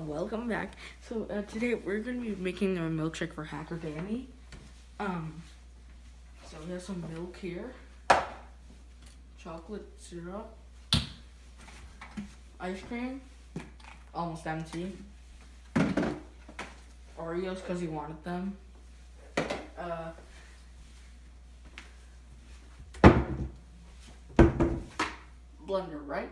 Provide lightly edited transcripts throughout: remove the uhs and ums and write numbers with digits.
welcome back. So today we're going to be making a milkshake for Hacker Danny. So we have some milk here, chocolate syrup, ice cream, almost empty, Oreos because he wanted them, blender, right?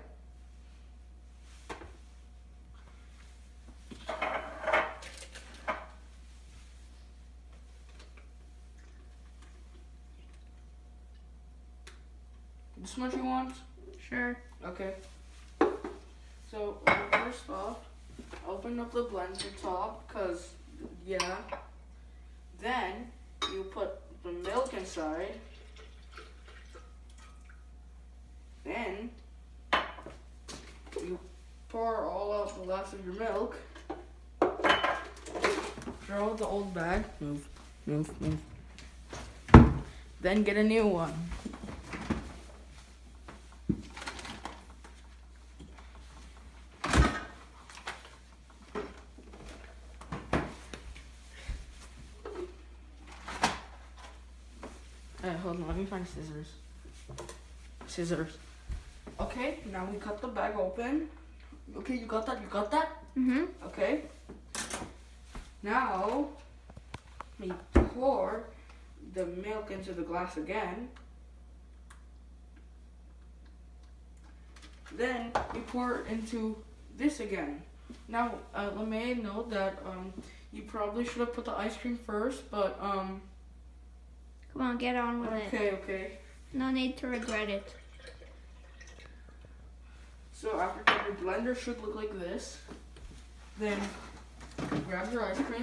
This much you want? Sure. Okay. So first off, open up the blender top, cause yeah. Then you put the milk inside. Then you pour all out the last of your milk. Throw the old bag. Move. Then get a new one. Hold on, let me find scissors. Okay, now we cut the bag open. Okay, you got that? Mm-hmm. Okay. Now, we pour the milk into the glass again. Then you pour it into this again. Now, let me note that you probably should have put the ice cream first, but Come on, get on with it. Okay. No need to regret it. So after that, your blender should look like this. Then grab your ice cream.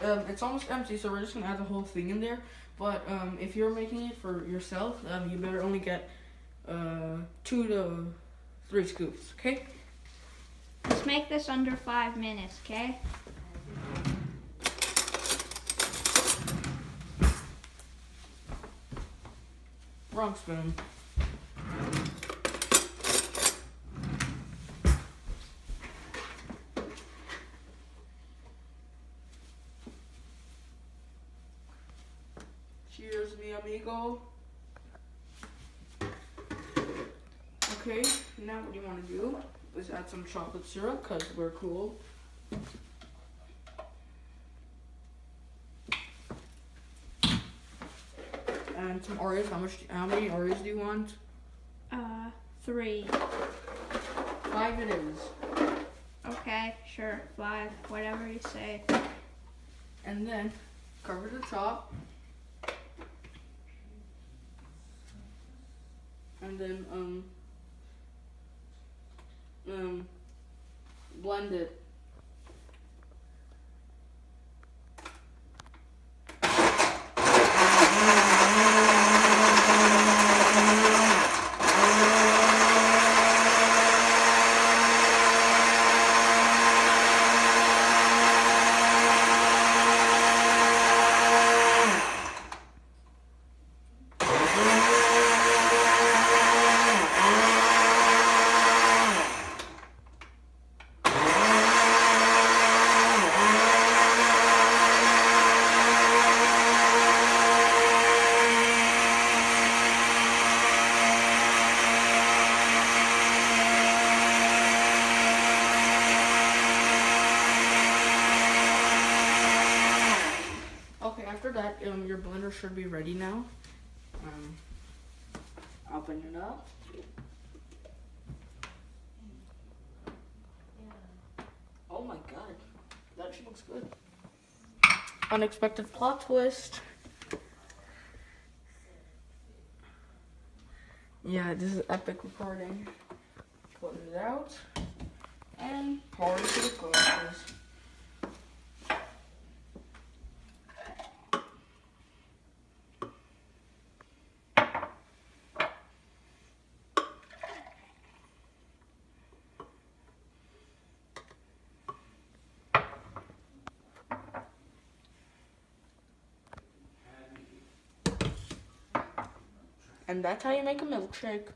It's almost empty, so we're just gonna add the whole thing in there. But if you're making it for yourself, you better only get 2 to 3 scoops. Okay? Let's make this under 5 minutes, okay? Wrong spoon. Cheers, mi amigo. Okay, now what you want to do is add some chocolate syrup because we're cool. And some Oreos. How many Oreos do you want? 3. 5 it is. Okay, sure, 5, whatever you say. And then cover the top. And then blend it. Okay, after that, your blender should be ready now. Open it up. Oh my god, that actually looks good. Unexpected plot twist. Yeah, this is epic recording. Put it out and pour it into the glasses. And that's how you make a milkshake.